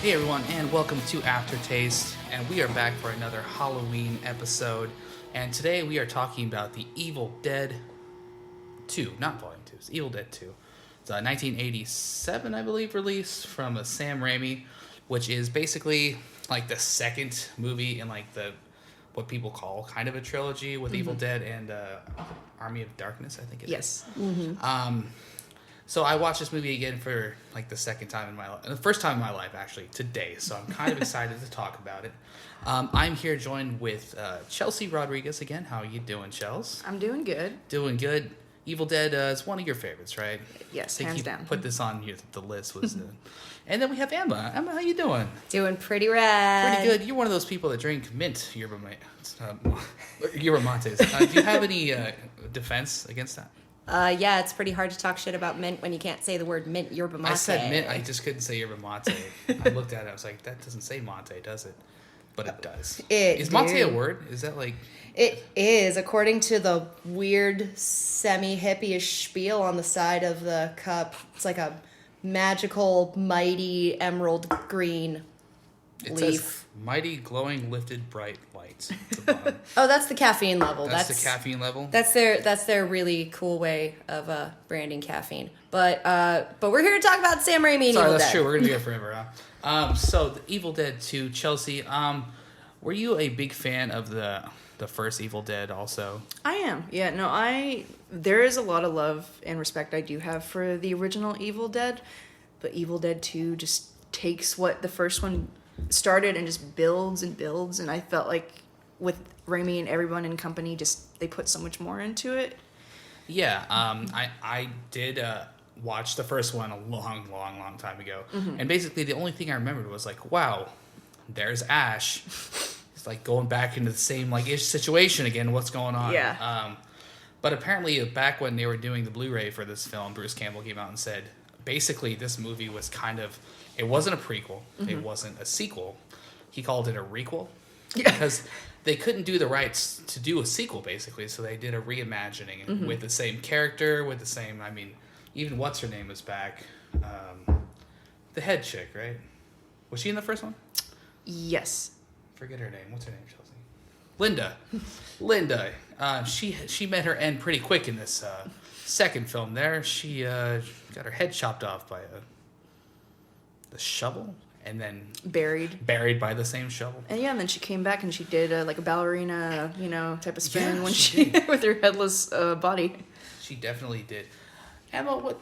Hey everyone, and welcome to AfterTaste, and we are back for another Halloween episode. And today we are talking about the Evil Dead 2, not Volume 2, it's Evil Dead 2. It's a 1987, I believe, release from Sam Raimi, which is basically like the second movie in like the what people call kind of a trilogy with Evil Dead and Army of Darkness, I think it is. So I watched this movie again for like the second time in my life, the first time in my life actually today. So I'm kind of excited to talk about it. I'm here joined with Chelsea Rodriguez again. How are you doing, Chels? I'm doing good. Doing good. Evil Dead is one of your favorites, right? Yes, I think hands you down. Put this on the list was, and then we have Emma. Emma, how you doing? Doing pretty rad. Pretty good. You're one of those people that drink mint yerba mates. Do you have any defense against that? Yeah, it's pretty hard to talk shit about mint when you can't say the word mint yerba mate. I said mint. I just couldn't say yerba mate. I looked at it. I was like, that doesn't say mate, does it? But it does. Is mate a word? Is that like... It is, according to the weird semi-hippie-ish spiel on the side of the cup. It's like a magical, mighty, emerald green it leaf. Says, mighty, glowing, lifted, bright lights. Oh, that's the caffeine level. That's the caffeine level? That's their really cool way of branding caffeine. But we're here to talk about Sam Raimi and Evil Dead. That's true. We're going to be here forever, huh? So, the Evil Dead 2, Chelsea, were you a big fan of the first Evil Dead also? I am. Yeah, no, there is a lot of love and respect I do have for the original Evil Dead, but Evil Dead 2 just takes what the first one started and just builds and builds, and I felt like with Raimi and everyone in company, just they put so much more into it. Yeah, I did watch the first one a long time ago, and basically the only thing I remembered was like, wow, there's Ash. It's like going back into the same like ish situation again. What's going on? Yeah. But apparently back when they were doing the Blu-ray for this film, Bruce Campbell came out and said basically this movie was kind of, it wasn't a prequel, it wasn't a sequel. He called it a Re-qual because they couldn't do the rights to do a sequel basically, so they did a reimagining with the same character, with the same. I mean, even what's her name is back, the head chick, right? Was she in the first one? Yes. Forget her name. What's her name, Chelsea? Linda. She met her end pretty quick in this second film there. She got her head chopped off by the shovel and then buried by the same shovel. And yeah, and then she came back and she did like a ballerina, type of spin Yeah, when she with her headless body. She definitely did. Emma,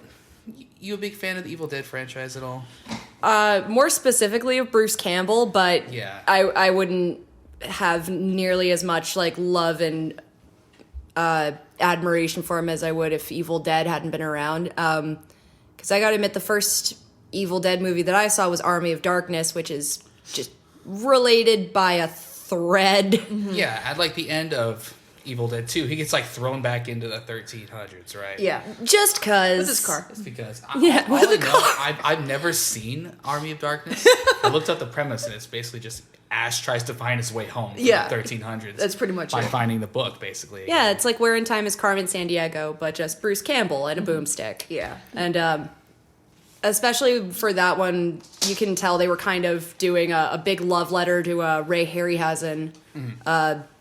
you a big fan of the Evil Dead franchise at all? More specifically of Bruce Campbell, but Yeah. I wouldn't have nearly as much like love and admiration for him as I would if Evil Dead hadn't been around. Because I gotta admit, the first Evil Dead movie that I saw was Army of Darkness, which is just related by a thread. Yeah, at like the end of Evil Dead 2, he gets like thrown back into the 1300s, right? Yeah. Just cause. With his car. It's because car. I've never seen Army of Darkness. I looked up the premise and it's basically just Ash tries to find his way home from the 1300s. That's pretty much by it. finding the book, basically. Yeah, it's like Where in Time is Carmen Sandiego, but just Bruce Campbell and a boomstick. Yeah. And especially for that one, you can tell they were kind of doing a big love letter to Ray Harryhausen,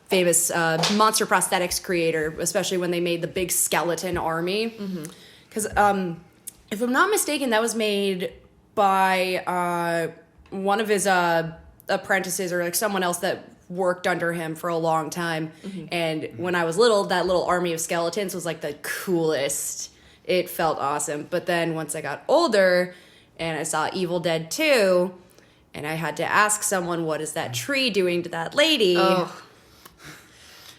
famous monster prosthetics creator, especially when they made the big skeleton army. Because if I'm not mistaken, that was made by one of his apprentices or like someone else that worked under him for a long time. And when I was little, that little army of skeletons was like the coolest. It felt awesome. But then once I got older and I saw Evil Dead 2 and I had to ask someone, what is that tree doing to that lady? Oh.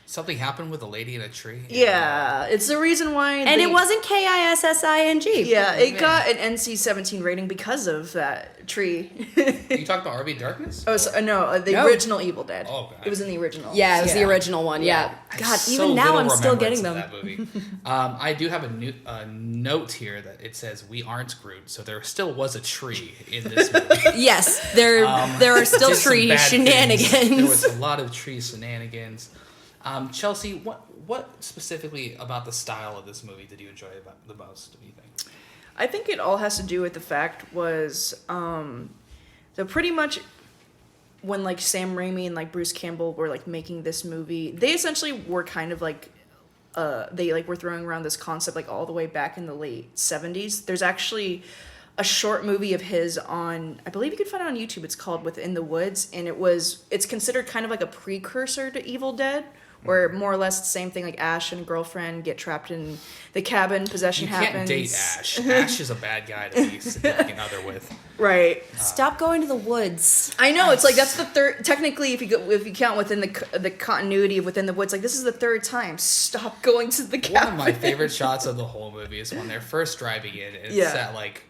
Something happened with a lady in a tree. Yeah, it's the reason why. And it wasn't Kissing. Yeah, it got an NC-17 rating because of that tree. You talking about Army of Darkness? Oh, no, the original Evil Dead. Oh, God. It was in the original. Yeah, it was the original one. Yeah. God, even now I'm still getting them. That movie. I do have a note here that it says we aren't Groot, so there still was a tree in this movie. Yes, there are still Did some tree bad shenanigans. things. There was a lot of tree shenanigans. Chelsea, what specifically about the style of this movie did you enjoy the most, do you think? I think it all has to do with the fact was So pretty much when like Sam Raimi and like Bruce Campbell were like making this movie, they essentially were kind of like they like were throwing around this concept like all the way back in the late 70s. There's actually a short movie of his on, I believe you can find it on YouTube. It's called Within the Woods, and it's considered kind of like a precursor to Evil Dead, where more or less the same thing, like Ash and girlfriend get trapped in the cabin, possession happens. You can't date Ash. Ash is a bad guy to be significant other with. Right. Stop going to the woods. I know, it's like that's the third, technically if you count within the continuity of Within the Woods, like this is the third time. Stop going to the cabin. One of my favorite shots of the whole movie is when they're first driving in, and it's that like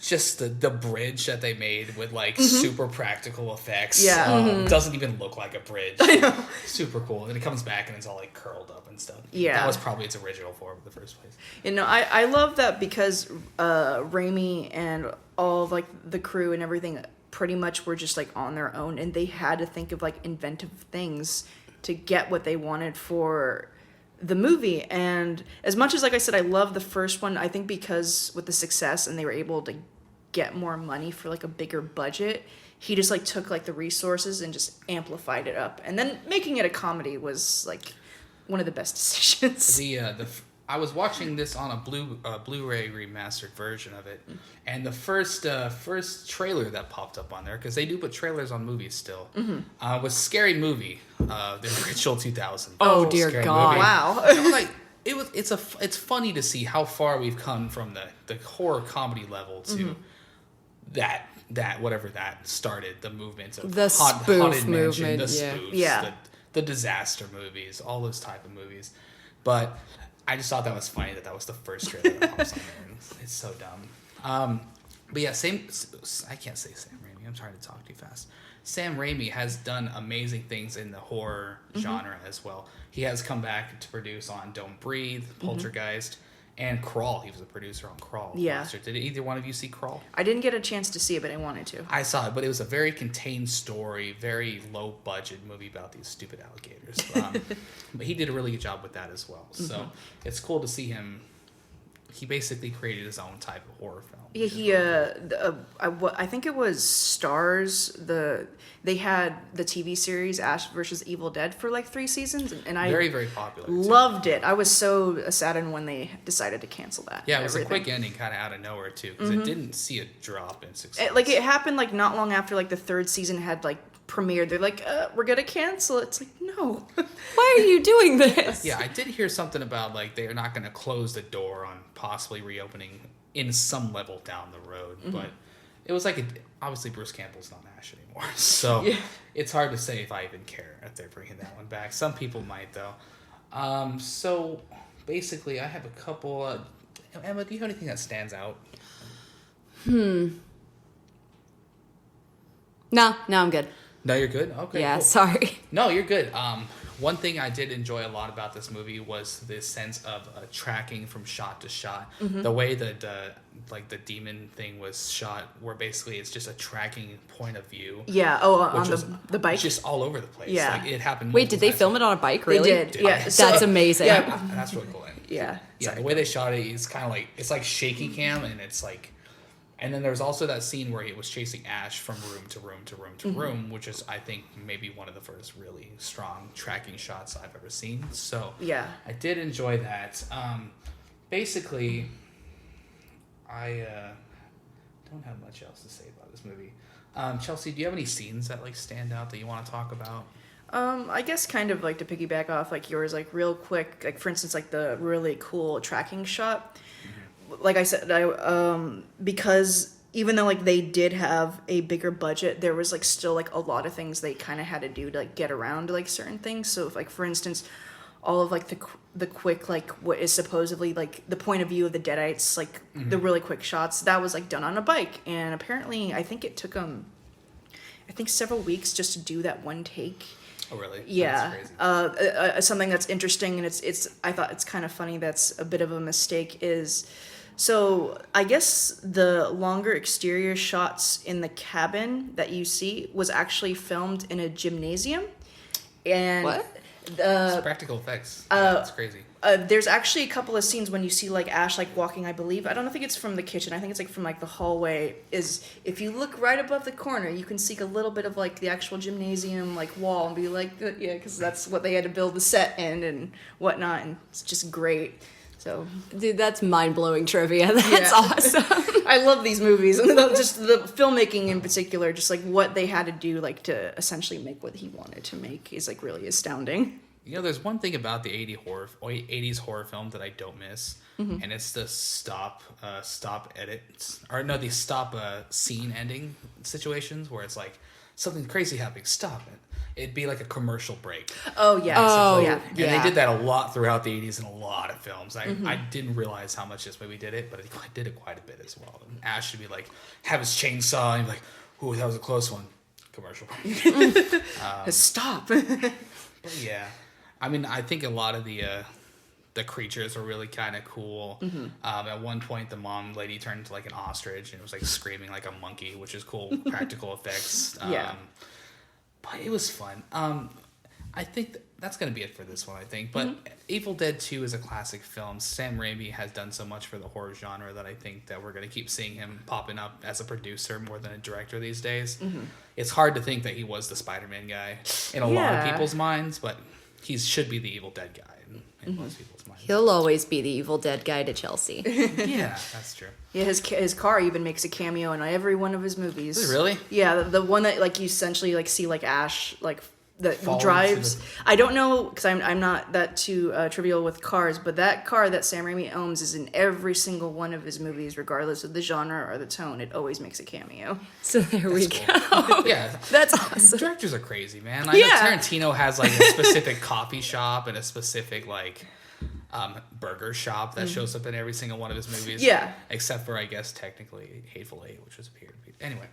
just the bridge that they made with like super practical effects. Yeah. Doesn't even look like a bridge. I know. Super cool. And it comes back and it's all like curled up and stuff. Yeah. That was probably its original form in the first place. You know, I love that because Raimi and all of like the crew and everything pretty much were just like on their own, and they had to think of like inventive things to get what they wanted for the movie. And as much as, like I said, I love the first one, I think because with the success and they were able to get more money for like a bigger budget, he just like took like the resources and just amplified it up, and then making it a comedy was like one of the best decisions. I was watching this on a Blu-ray remastered version of it, and the first trailer that popped up on there, because they do put trailers on movies still, was Scary Movie, the original 2000. Oh dear Scary God! Movie. Wow. And like it's funny to see how far we've come from the horror comedy level to that whatever that started the movement of The spoof haunted mansion, movement, the yeah. spoofs, Yeah. the disaster movies, all those type of movies. But I just thought that was funny that was the first trailer that pops on there. It's so dumb. But yeah, I can't say Sam Raimi. I'm trying to talk too fast. Sam Raimi has done amazing things in the horror genre as well. He has come back to produce on Don't Breathe, Poltergeist, and Crawl. He was a producer on Crawl. Yeah. Monster. Did either one of you see Crawl? I didn't get a chance to see it, but I wanted to. I saw it, but it was a very contained story, very low budget movie about these stupid alligators. But he did a really good job with that as well. So it's cool to see him. He basically created his own type of horror film. Yeah, I think it was Stars. They had the TV series Ash vs. Evil Dead for like 3 seasons, and I very, very popular. Too. loved it. I was so saddened when they decided to cancel that. Yeah, it was a quick ending, kind of out of nowhere too, because it didn't see a drop in success. It happened like not long after like the 3rd season had like premiered. They're like, we're gonna cancel it. It's like, no. Why are you doing this? Yeah, I did hear something about like they're not going to close the door on possibly reopening in some level down the road, but it was like obviously Bruce Campbell's not Ash anymore, so it's hard to say if I even care if they're bringing that one back. Some people might though. So basically, I have a couple. Emma, do you have anything that stands out? No, I'm good. No, you're good. Okay. Yeah, cool. sorry. No, you're good. One thing I did enjoy a lot about this movie was this sense of tracking from shot to shot. The way that the demon thing was shot, where basically it's just a tracking point of view. Yeah. On the bike. Just all over the place. Yeah. Like, it happened. Wait, did they film it on a bike? Really? They did. Yeah. That's amazing. Yeah. That's really cool. Yeah. Yeah. The way they shot it is kind of like it's like shaky cam, and it's like. And then there was also that scene where he was chasing Ash from room to room to room to room, which is, I think, maybe one of the first really strong tracking shots I've ever seen. So Yeah. I did enjoy that. Basically, I don't have much else to say about this movie. Chelsea, do you have any scenes that like stand out that you want to talk about? I guess kind of like to piggyback off like yours, like real quick, like for instance, like the really cool tracking shot. Like I said, because even though like they did have a bigger budget, there was like still like a lot of things they kind of had to do to like get around like certain things. So if, like for instance, all of like the quick like what is supposedly like the point of view of the Deadites, like the really quick shots, that was like done on a bike, and apparently I think it took them several weeks just to do that one take. Oh, really? Yeah. That's crazy. Something that's interesting, and it's I thought it's kind of funny, that's a bit of a mistake, is so I guess the longer exterior shots in the cabin that you see was actually filmed in a gymnasium. And What? It's practical effects. It's crazy. There's actually a couple of scenes when you see like Ash like walking, I believe. I don't think it's from the kitchen. I think it's like from like the hallway. Is if you look right above the corner, you can see a little bit of like the actual gymnasium like wall and be like, yeah, because that's what they had to build the set in and whatnot, and it's just great. So, dude, that's mind-blowing trivia. That's awesome. I love these movies, and just the filmmaking in particular, just like what they had to do, like to essentially make what he wanted to make, is like really astounding. You know, there's one thing about the 80s horror film that I don't miss, and it's the stop edits, or no, the stop scene ending situations where it's like something crazy happening, stop it. It'd be like a commercial break. Oh, yeah. And they did that a lot throughout the 80s in a lot of films. I didn't realize how much this movie did it, but it did it quite a bit as well. And Ash should be like, have his chainsaw, and be like, ooh, that was a close one. Commercial break. Stop. But yeah. I mean, I think a lot of the creatures are really kind of cool. At one point, the mom lady turned into like an ostrich and it was like screaming like a monkey, which is cool practical effects. But it was fun. I think that's going to be it for this one, I think. But Evil Dead 2 is a classic film. Sam Raimi has done so much for the horror genre that I think that we're going to keep seeing him popping up as a producer more than a director these days. It's hard to think that he was the Spider-Man guy in a lot of people's minds, but he should be the Evil Dead guy in most people's minds. He'll always be the Evil Dead guy to Chelsea. Yeah, that's true. Yeah, his car even makes a cameo in every one of his movies. Is it really? Yeah, the one that like you essentially like see like Ash like that Fall drives. I don't know because I'm not that too trivial with cars, but that car that Sam Raimi owns is in every single one of his movies, regardless of the genre or the tone. It always makes a cameo. So there we go. Yeah, That's awesome. directors are crazy, man. I know Tarantino has like a specific coffee shop and a specific like burger shop that shows up in every single one of his movies. Yeah. Except for, I guess, technically Hateful Eight, which was a period piece. Anyway,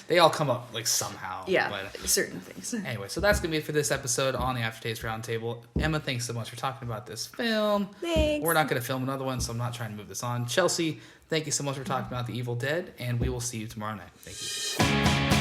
they all come up like somehow. Yeah, But certain things. anyway, so that's going to be it for this episode on the AfterTaste Roundtable. Emma, thanks so much for talking about this film. Thanks. We're not going to film another one, so I'm not trying to move this on. Chelsea, thank you so much for talking about The Evil Dead, and we will see you tomorrow night. Thank you.